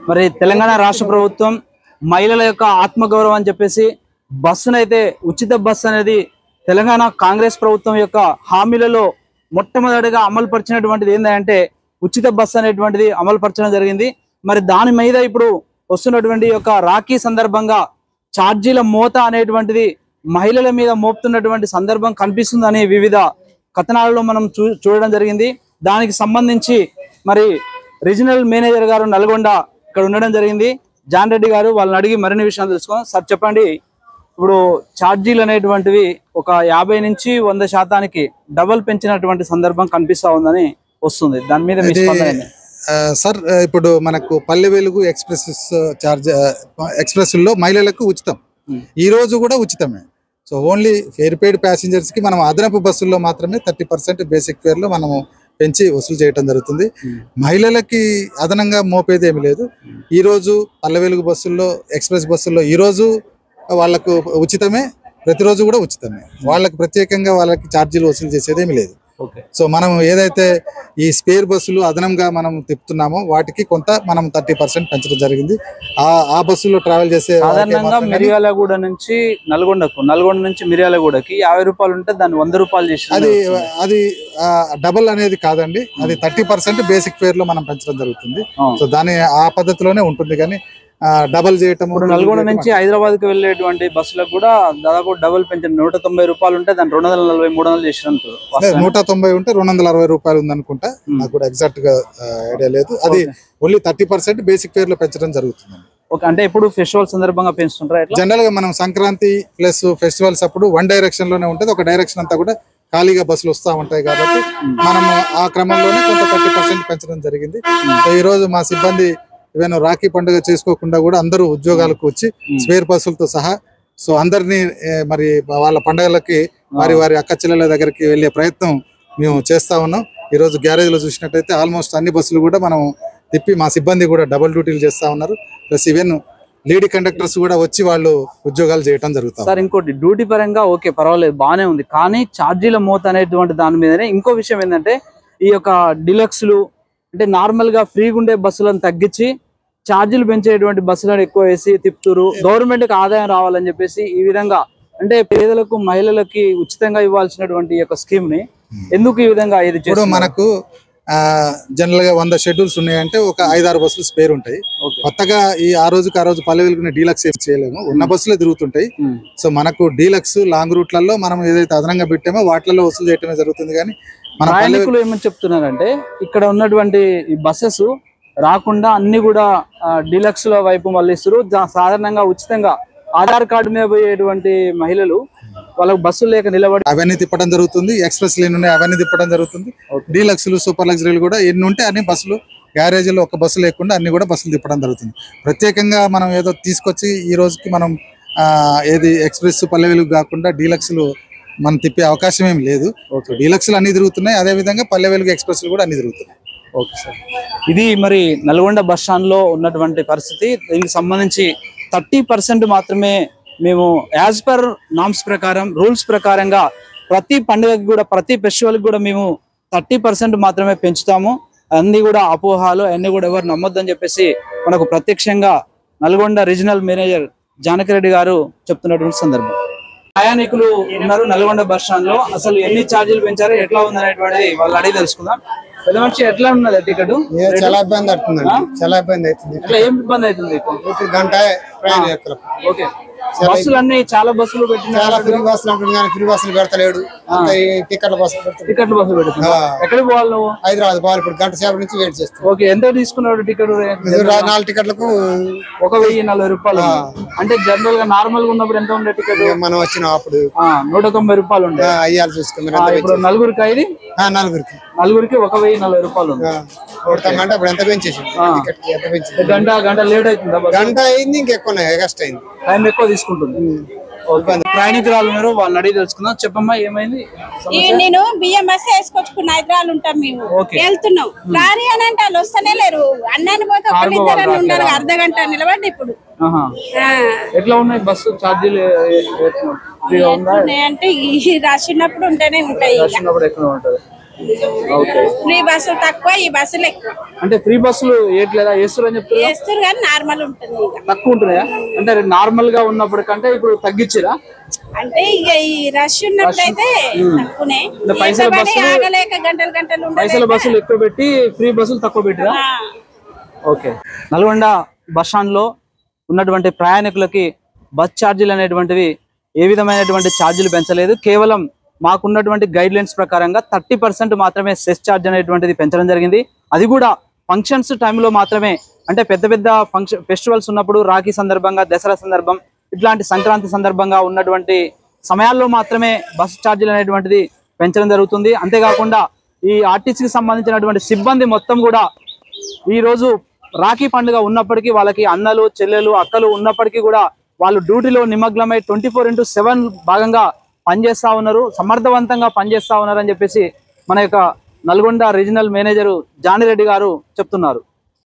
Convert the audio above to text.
మరి తెలంగాణ రాష్ట్ర ప్రభుత్వం మహిళల యొక్క ఆత్మగౌరవం అని చెప్పేసి బస్సునైతే ఉచిత బస్సు అనేది తెలంగాణ కాంగ్రెస్ ప్రభుత్వం యొక్క హామీలలో మొట్టమొదటిగా అమలు పరిచినటువంటిది ఏంటంటే ఉచిత బస్సు అనేటువంటిది అమలు పరచడం జరిగింది. మరి దాని మీద ఇప్పుడు వస్తున్నటువంటి యొక్క రాఖీ సందర్భంగా ఛార్జీల మోత అనేటువంటిది మహిళల మీద మోపుతున్నటువంటి సందర్భం కనిపిస్తుందని వివిధ కథనాలలో మనం చూడడం జరిగింది. దానికి సంబంధించి మరి రీజనల్ మేనేజర్ గారు నల్గొండ ఇక్కడ ఉండడం జరిగింది, జాన్ రెడ్డి గారు. వాళ్ళని అడిగి మరిన్ని విషయాలు తెలుసుకుందాం. సార్ చెప్పండి, ఇప్పుడు ఛార్జీలు అనేటువంటివి ఒక 50 నుంచి 100% డబల్ పెంచినటువంటి సందర్భం కనిపిస్తా ఉందని వస్తుంది. దాని మీద మీ స్పందన ఏంటి? సార్, ఇప్పుడు మనకు పల్లె వెలుగు ఎక్స్ప్రెస్ లో మహిళలకు ఉచితం, ఈ రోజు కూడా ఉచితమే. So only fare paid passengers కి మనం అదనపు బస్సుల్లో మాత్రమే 30% బేసిక్ ఫేర్ లో మనము పెంచి వసూలు చేయడం జరుగుతుంది. మహిళలకి అదనంగా మోపేది ఏమి లేదు. ఈ రోజు పల్లె వెలుగు బస్సుల్లో, ఎక్స్ప్రెస్ బస్సుల్లో ఈ రోజు వాళ్ళకు ఉచితమే, ప్రతిరోజు కూడా ఉచితమే. వాళ్ళకి ప్రత్యేకంగా వాళ్ళకి ఛార్జీలు వసూలు చేసేది ఏమి లేదు. సో మనం ఏదైతే ఈ స్పేర్ బస్సులు అదనంగా మనం తిప్పుతున్నామో వాటికి కొంత మనం 30% పెంచడం జరిగింది. ఆ బస్సులో ట్రావెల్ చేసే సాధారణంగా మిర్యాలగూడ నుంచి నల్గొండ నుంచి మిర్యాలగూడకి 50 రూపాయలు ఉంటే దాన్ని 100 రూపాయలు చేసి అది డబల్ అనేది కాదండి, అది 30% బేసిక్ ఫేర్ లో మనం పెంచడం జరుగుతుంది. సో దాని ఆ పద్ధతిలోనే ఉంటుంది. కానీ డబల్ చేయటం, నల్గొండ నుంచి హైదరాబాద్ కి వెళ్ళేటువంటి బస్సులకు కూడా దాదాపు డబల్ పెంచండి. 190 రూపాయలు ఉంటే దాన్ని 240, 300 చేసినంత. 190 ఉంటే 260 రూపాయలు ఉందనుకుంటా, నాకు కూడా ఎగ్జాక్ట్ గా ఐడియా లేదు. అది ఓన్లీ 30% బేసిక్ ఫేర్ లో పెంచడం జరుగుతుంది. ఓకే, అంటే ఇప్పుడు ఫెస్టివల్ సందర్భంగా పెంచుతుంటారా? జనరల్ గా మనం సంక్రాంతి ప్లస్ ఫెస్టివల్స్ అప్పుడు వన్ డైరెక్షన్ లోనే ఉంటుంది, ఒక డైరెక్షన్ అంతా కూడా ఖాళీగా బస్సులు వస్తూ ఉంటాయి. కాబట్టి మనం ఆ క్రమంలోనే కొంత 30% పెంచడం జరిగింది. ఈ రోజు మా సిబ్బంది ఈవెన్ రాఖీ పండుగ చేసుకోకుండా కూడా అందరూ ఉద్యోగాలకు వచ్చి స్పేర్ బస్సులతో సహా సో అందరినీ మరి వాళ్ళ పండుగలకి వారి అక్క చెల్లెల దగ్గరికి వెళ్ళే ప్రయత్నం మేము చేస్తా ఉన్నాం. ఈ రోజు గ్యారేజ్ లో చూసినట్టయితే ఆల్మోస్ట్ అన్ని బస్సులు కూడా మనం తిప్పి మా సిబ్బంది కూడా డబుల్ డ్యూటీలు చేస్తా ఉన్నారు. ప్లస్ ఈవెన్ లేడీ కండక్టర్స్ కూడా వచ్చి వాళ్ళు ఉద్యోగాలు చేయడం జరుగుతుంది. సార్, ఇంకోటి డ్యూటీ పరంగా ఓకే పర్వాలేదు, బాగానే ఉంది. కానీ ఛార్జీల మోత అనేటువంటి దాని మీదనే ఇంకో విషయం ఏంటంటే ఈ యొక్క డిలక్స్లు అంటే నార్మల్ గా ఫ్రీగా ఉండే బస్సులను తగ్గించి ఛార్జీలు పెంచేటువంటి బస్సులను ఎక్కువ వేసి తిప్పుతురు. గవర్నమెంట్ కి ఆదాయం రావాలని చెప్పేసి ఈ విధంగా అంటే పేదలకు, మహిళలకి ఉచితంగా ఇవ్వాల్సినటువంటి యొక్క స్కీమ్ ని ఎందుకు ఈ విధంగా ఇప్పుడు మనకు జనరల్ గా 100 షెడ్యూల్స్ ఉన్నాయంటే ఒక 5-6 బస్సులు స్పేర్ ఉంటాయి. కొత్తగా ఆ రోజు పల్లె వెలుగునే డీలక్స్ ఏం చేయలేము, ఉన్న బస్సులే తిరుగుతుంటాయి. సో మనకు డీలక్స్ లాంగ్ రూట్లలో మనం ఏదైతే అదనంగా పెట్టామో వాటిలలో వసూలు చేయటమే జరుగుతుంది. కానీ మన ప్రయాణికులు ఏమని చెప్తున్నారంటే ఇక్కడ ఉన్నటువంటి ఈ బస్సెస్ రాకుండా అన్ని కూడా డీలక్స్ లో వైపు మళ్ళిస్తారు. సాధారణంగా ఉచితంగా ఆధార్ కార్డు మీద పోయేటువంటి మహిళలు వాళ్ళకు బస్సులు లేక నిలబడి అవన్నీ తిప్పడం జరుగుతుంది. ఎక్స్ప్రెస్ లేన్ ఉన్నాయి, అవన్నీ తిప్పడం జరుగుతుంది. డీలక్స్లు, సూపర్ లగ్జరీలు కూడా ఎన్ని ఉంటే అన్ని బస్సులు, గ్యారేజీలో ఒక బస్సు లేకుండా అన్ని కూడా బస్సులు తిప్పడం జరుగుతుంది. ప్రత్యేకంగా మనం ఏదో తీసుకొచ్చి ఈ రోజుకి మనం ఏది ఎక్స్ప్రెస్ పల్లె వెలుగు కాకుండా డీలక్స్లు మనం తిప్పే అవకాశం ఏమి లేదు. డీలక్స్లు అన్ని తిరుగుతున్నాయి, అదేవిధంగా పల్లె వెలుగు ఎక్స్ప్రెస్లు కూడా అన్ని తిరుగుతున్నాయి. ఓకే సార్, ఇది మరి నల్గొండ బస్ స్టాండ్ లో ఉన్నటువంటి పరిస్థితి. దీనికి సంబంధించి 30% మాత్రమే మేము యాజ్ పర్ నామ్స్ ప్రకారం, రూల్స్ ప్రకారంగా ప్రతి పండుగకి కూడా, ప్రతి ఫెస్టివల్కి కూడా మేము 30% మాత్రమే పెంచుతాము. అన్ని కూడా అపోహాలు అన్ని కూడా ఎవరు నమ్మొద్దని చెప్పేసి మనకు ప్రత్యక్షంగా నల్గొండ రీజనల్ మేనేజర్ జానకిరెడ్డి గారు చెప్తున్నటువంటి సందర్భం. ప్రయాణికులు ఉన్నారు నల్గొండ బస్ స్టాండ్ లో. అసలు ఎన్ని ఛార్జీలు పెంచారు, ఎట్లా ఉందనేటువంటిది వాళ్ళు అడిగి తెలుసుకుందాం. పెద్ద మనిషి, ఎట్లా ఉన్నది టికెట్? చాలా ఇబ్బంది అవుతుందండి, చాలా ఇబ్బంది అవుతుంది. ఏం ఇబ్బంది అవుతుంది? గంట ప్రయాణికులు. ఓకే, బస్సులు అన్ని చాలా బస్సులు పెట్టిన, చాలా ఫ్రీ బస్సులు అంటుంది కానీ ఫ్రీ బస్సులు పెడతలేడు. టికెట్ల బస్సులు పెడుతున్నా. ఎక్కడికి పోవాలి నువ్వు? హైదరాబాద్ పోవాలి. ఇప్పుడు గంట సేపు నుంచి వెయిట్ చేస్తాను. ఓకే, ఎంత తీసుకున్నాడు టికెట్? 4 టికెట్లకు 1040 రూపాయలు. అంటే జనరల్ గా నార్మల్ గా ఉన్నప్పుడు ఎంత ఉండే టికెట్? మనం వచ్చిన అప్పుడు 190 రూపాయలు ఉండే. అయ్యాలి చూసుకున్నారు. ఇప్పుడు నలుగురికి అయింది, నలుగురికి 1040 రూపాయలు ఉంది. అంటే ఇప్పుడు ఎంత పెంచేసి గంట లేట్ అవుతుందా? గంట అయింది, ఇంకెక్కువ ఎక్స్ట్రా అయింది, టైం ఎక్కువ తీసుకుంటుంది. ప్రయాణికురాలు ఉన్నారు, వాళ్ళని అడిగి తెలుసుకుందాం. చెప్పమ్మా, ఏమైంది? నేను బియ్యం బస్ వేసుకొచ్చుకున్న హైదరాబాద్ ఉంటాం, మేము వెళ్తున్నాం. కానీ అని అంటే వాళ్ళు వస్తేనే లేరు. అన్నాన్ని పోతే ఒకరిద్దరు ఉండాలి, అర్ధగంట నిలబడి. ఇప్పుడు ఎట్లా ఉన్నాయి బస్సు ఛార్జీలు? అంటే రాసినప్పుడు ఉంటేనే ఉంటాయి. ఫ్రీ బస్సులు తక్కువ, ఈ బస్సులు ఎక్కువ. అంటే ఫ్రీ బస్సులు ఏట్లేదా వేస్తారు అని చెప్తారు, వేస్తారు కానీ నార్మల్ ఉంటుంది. ఇక తక్కువ ఉంటున్నాయా? అంటే నార్మల్ గా ఉన్నప్పుడు కంటే ఇప్పుడు తగ్గించిరా? అంటే ఇక ఈ రష్ ఉన్నప్పుడైతే తక్కువనే, పైసల బస్సులు ఆగలేక గంటలు గంటలు పైసల బస్సులు ఎక్కువ పెట్టి ఫ్రీ బస్సులు తక్కువ పెట్టిరా? ఓకే. నల్గొండ బస్ స్టాండ్ లో ఉన్నటువంటి ప్రయాణికులకి బస్ ఛార్జీలు అనేటువంటివి ఏ విధమైనటువంటి ఛార్జీలు పెంచలేదు. కేవలం మాకున్నటువంటి గైడ్ లైన్స్ ప్రకారంగా 30% మాత్రమే సెస్ ఛార్జ్ అనేటువంటిది పెంచడం జరిగింది. అది కూడా ఫంక్షన్స్ టైంలో మాత్రమే. అంటే పెద్ద పెద్ద ఫెస్టివల్స్ ఉన్నప్పుడు, రాఖీ సందర్భంగా, దసరా సందర్భం, ఇట్లాంటి సంక్రాంతి సందర్భంగా ఉన్నటువంటి సమయాల్లో మాత్రమే బస్ ఛార్జీలు అనేటువంటిది పెంచడం జరుగుతుంది. అంతేకాకుండా ఈ ఆర్టీసీకి సంబంధించినటువంటి సిబ్బంది మొత్తం కూడా ఈరోజు రాఖీ పండుగ ఉన్నప్పటికీ, వాళ్ళకి అన్నలు, చెల్లెలు, అక్కలు ఉన్నప్పటికీ కూడా వాళ్ళు డ్యూటీలో నిమగ్నమై 24/7 భాగంగా పనిచేస్తా ఉన్నారు, సమర్థవంతంగా పనిచేస్తా ఉన్నారు అని చెప్పేసి మన యొక్క నల్గొండ రీజనల్ మేనేజరు జానిరెడ్డి గారు చెప్తున్నారు.